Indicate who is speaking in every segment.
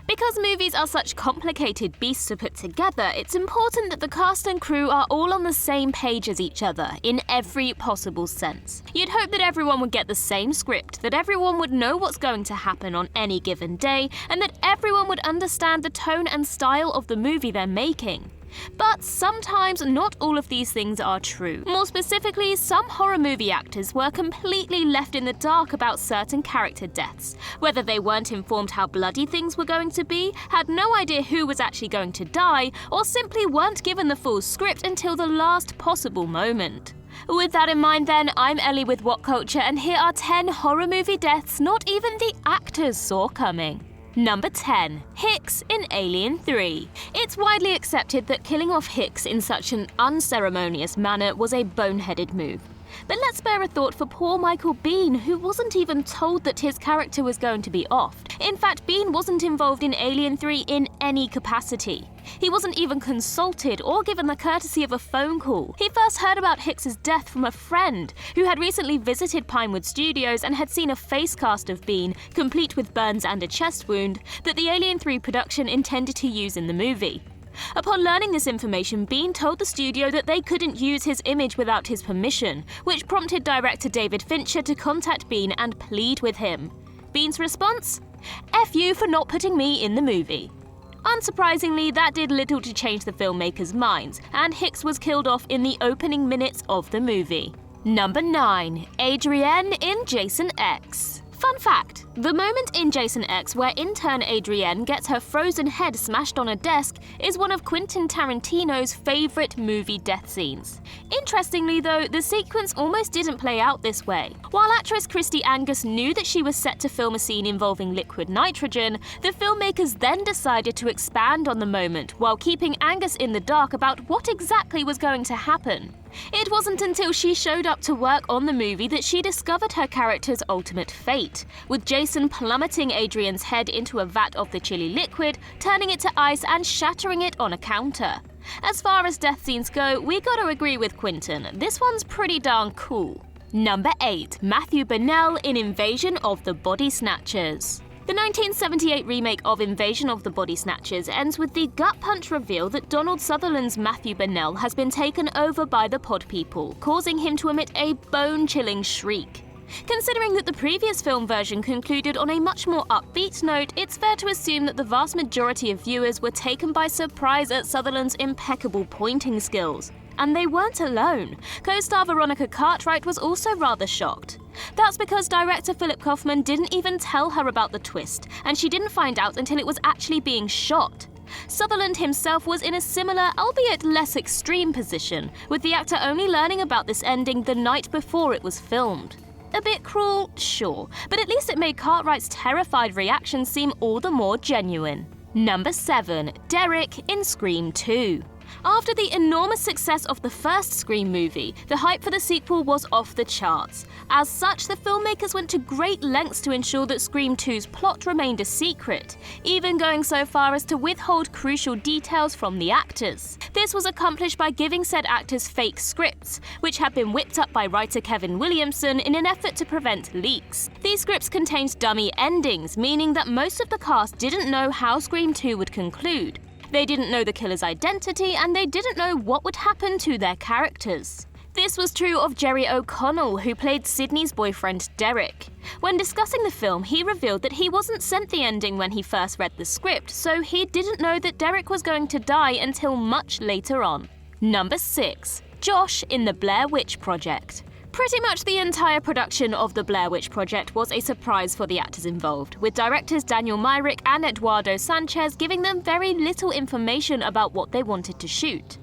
Speaker 1: Because movies are such complicated beasts to put together, it's important that the cast and crew are all on the same page as each other, in every possible sense. You'd hope that everyone would get the same script, that everyone would know what's going to happen on any given day, and that everyone would understand the tone and style of the movie they're making. But sometimes not all of these things are true. More specifically, some horror movie actors were completely left in the dark about certain character deaths, whether they weren't informed how bloody things were going to be, had no idea who was actually going to die, or simply weren't given the full script until the last possible moment. With that in mind then, I'm Ellie with What Culture, and here are 10 horror movie deaths not even the actors saw coming. Number 10. Hicks in Alien 3. It's widely accepted that killing off Hicks in such an unceremonious manner was a boneheaded move. But let's spare a thought for poor Michael Biehn, who wasn't even told that his character was going to be offed. In fact, Biehn wasn't involved in Alien 3 in any capacity. He wasn't even consulted or given the courtesy of a phone call. He first heard about Hicks's death from a friend who had recently visited Pinewood Studios and had seen a face cast of Biehn, complete with burns and a chest wound, that the Alien 3 production intended to use in the movie. Upon learning this information, Biehn told the studio that they couldn't use his image without his permission, which prompted director David Fincher to contact Biehn and plead with him. Biehn's response? F you for not putting me in the movie. Unsurprisingly, that did little to change the filmmakers' minds, and Hicks was killed off in the opening minutes of the movie. Number 9. Adrienne in Jason X. Fun fact, the moment in Jason X where intern Adrienne gets her frozen head smashed on a desk is one of Quentin Tarantino's favourite movie death scenes. Interestingly though, the sequence almost didn't play out this way. While actress Christy Angus knew that she was set to film a scene involving liquid nitrogen, the filmmakers then decided to expand on the moment while keeping Angus in the dark about what exactly was going to happen. It wasn't until she showed up to work on the movie that she discovered her character's ultimate fate, with Jason plummeting Adrienne's head into a vat of the chili liquid, turning it to ice and shattering it on a counter. As far as death scenes go, we gotta agree with Quentin, this one's pretty darn cool. Number 8. Matthew Bennell in Invasion of the Body Snatchers. The 1978 remake of Invasion of the Body Snatchers ends with the gut punch reveal that Donald Sutherland's Matthew Bennell has been taken over by the pod people, causing him to emit a bone-chilling shriek. Considering that the previous film version concluded on a much more upbeat note, it's fair to assume that the vast majority of viewers were taken by surprise at Sutherland's impeccable pointing skills. And they weren't alone. Co-star Veronica Cartwright was also rather shocked. That's because director Philip Kaufman didn't even tell her about the twist, and she didn't find out until it was actually being shot. Sutherland himself was in a similar, albeit less extreme position, with the actor only learning about this ending the night before it was filmed. A bit cruel, sure, but at least it made Cartwright's terrified reaction seem all the more genuine. Number 7. Derek in Scream 2. After the enormous success of the first Scream movie, the hype for the sequel was off the charts. As such, the filmmakers went to great lengths to ensure that Scream 2's plot remained a secret, even going so far as to withhold crucial details from the actors. This was accomplished by giving said actors fake scripts, which had been whipped up by writer Kevin Williamson in an effort to prevent leaks. These scripts contained dummy endings, meaning that most of the cast didn't know how Scream 2 would conclude. They didn't know the killer's identity, and they didn't know what would happen to their characters. This was true of Jerry O'Connell, who played Sydney's boyfriend Derek. When discussing the film, he revealed that he wasn't sent the ending when he first read the script, so he didn't know that Derek was going to die until much later on. Number 6. Josh in the Blair Witch Project. Pretty much the entire production of the Blair Witch Project was a surprise for the actors involved, with directors Daniel Myrick and Eduardo Sanchez giving them very little information about what they wanted to shoot.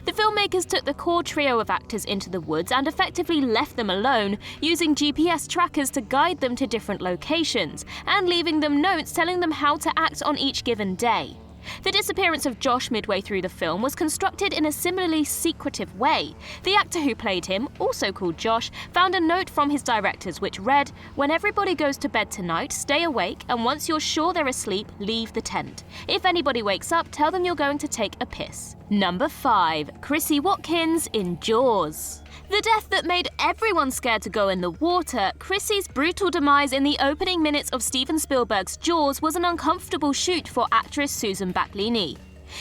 Speaker 1: The filmmakers took the core trio of actors into the woods and effectively left them alone, using GPS trackers to guide them to different locations, and leaving them notes telling them how to act on each given day. The disappearance of Josh midway through the film was constructed in a similarly secretive way. The actor who played him, also called Josh, found a note from his directors which read, "When everybody goes to bed tonight, stay awake, and once you're sure they're asleep, leave the tent. If anybody wakes up, tell them you're going to take a piss." Number 5. Chrissy Watkins in Jaws. The death that made everyone scared to go in the water, Chrissy's brutal demise in the opening minutes of Steven Spielberg's Jaws was an uncomfortable shoot for actress Susan Backlini.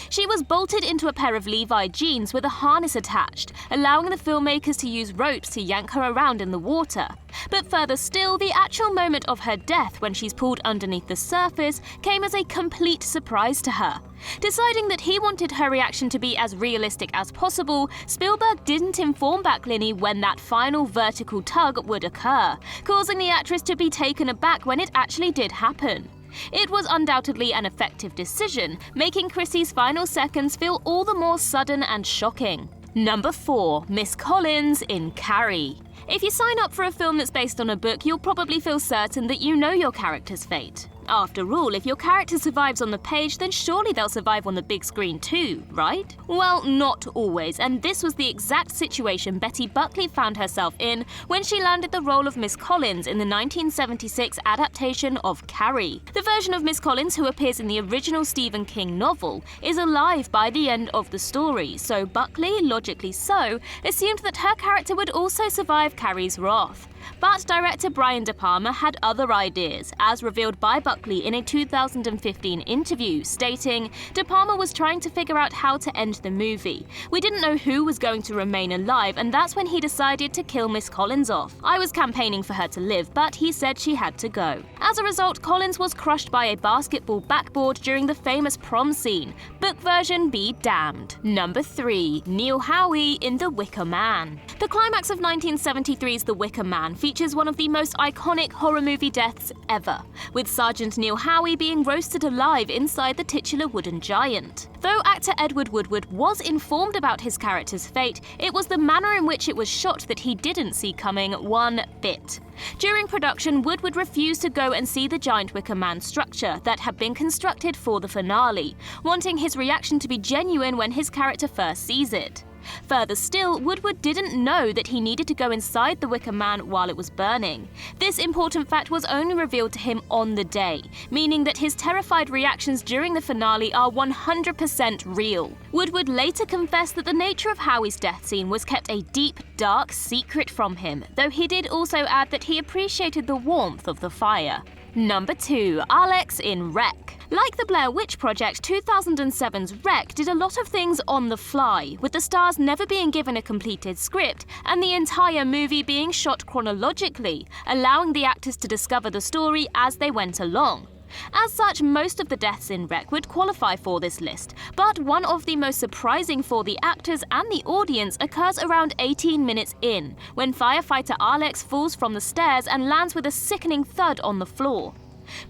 Speaker 1: She was bolted into a pair of Levi jeans with a harness attached, allowing the filmmakers to use ropes to yank her around in the water. But further still, the actual moment of her death when she's pulled underneath the surface came as a complete surprise to her. Deciding that he wanted her reaction to be as realistic as possible, Spielberg didn't inform Backlini when that final vertical tug would occur, causing the actress to be taken aback when it actually did happen. It was undoubtedly an effective decision, making Chrissy's final seconds feel all the more sudden and shocking. Number 4. Miss Collins in Carrie. If you sign up for a film that's based on a book, you'll probably feel certain that you know your character's fate. After all, if your character survives on the page, then surely they'll survive on the big screen too, right? Well, not always, and this was the exact situation Betty Buckley found herself in when she landed the role of Miss Collins in the 1976 adaptation of Carrie. The version of Miss Collins who appears in the original Stephen King novel is alive by the end of the story, so Buckley, logically so, assumed that her character would also survive Carrie's wrath. But director Brian De Palma had other ideas, as revealed by Buckley in a 2015 interview, stating, "De Palma was trying to figure out how to end the movie. We didn't know who was going to remain alive, and that's when he decided to kill Miss Collins off. I was campaigning for her to live, but he said she had to go." As a result, Collins was crushed by a basketball backboard during the famous prom scene. Book version be damned. Number 3. Neil Howie in The Wicker Man. The climax of 1973's The Wicker Man features one of the most iconic horror movie deaths ever, with Sergeant Neil Howie being roasted alive inside the titular wooden giant. Though actor Edward Woodward was informed about his character's fate, it was the manner in which it was shot that he didn't see coming one bit. During production, Woodward refused to go and see the giant Wicker Man structure that had been constructed for the finale, wanting his reaction to be genuine when his character first sees it. Further still, Woodward didn't know that he needed to go inside the Wicker Man while it was burning. This important fact was only revealed to him on the day, meaning that his terrified reactions during the finale are 100% real. Woodward later confessed that the nature of Howie's death scene was kept a deep, dark secret from him, though he did also add that he appreciated the warmth of the fire. Number 2. Alex in Wreck. Like the Blair Witch Project, 2007's Wreck did a lot of things on the fly, with the stars never being given a completed script and the entire movie being shot chronologically, allowing the actors to discover the story as they went along. As such, most of the deaths in Wreck would qualify for this list, but one of the most surprising for the actors and the audience occurs around 18 minutes in, when firefighter Alex falls from the stairs and lands with a sickening thud on the floor.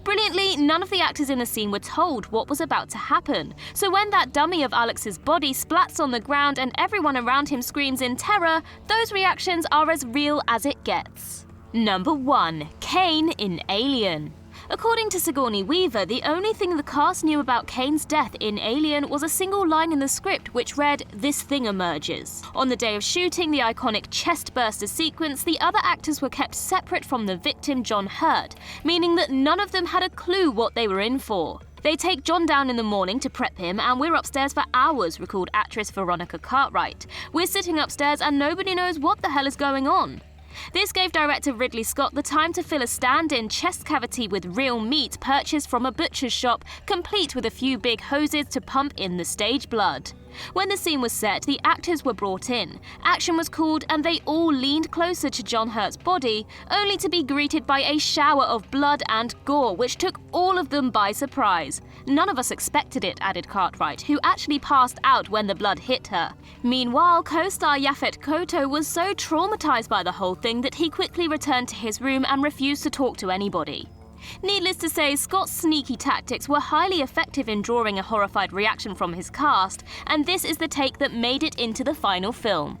Speaker 1: Brilliantly, none of the actors in the scene were told what was about to happen, so when that dummy of Alex's body splats on the ground and everyone around him screams in terror, those reactions are as real as it gets. Number 1. Kane in Alien. According to Sigourney Weaver, the only thing the cast knew about Kane's death in Alien was a single line in the script which read, "This thing emerges." On the day of shooting the iconic chest-burster sequence, the other actors were kept separate from the victim John Hurt, meaning that none of them had a clue what they were in for. They take John down in the morning to prep him, and we're upstairs for hours, recalled actress Veronica Cartwright. "We're sitting upstairs and nobody knows what the hell is going on." This gave director Ridley Scott the time to fill a stand-in chest cavity with real meat purchased from a butcher's shop, complete with a few big hoses to pump in the stage blood. When the scene was set, the actors were brought in, action was called, and they all leaned closer to John Hurt's body, only to be greeted by a shower of blood and gore, which took all of them by surprise. "None of us expected it," added Cartwright, who actually passed out when the blood hit her. Meanwhile, co-star Yaphet Kotto was so traumatized by the whole thing that he quickly returned to his room and refused to talk to anybody. Needless to say, Scott's sneaky tactics were highly effective in drawing a horrified reaction from his cast, and this is the take that made it into the final film.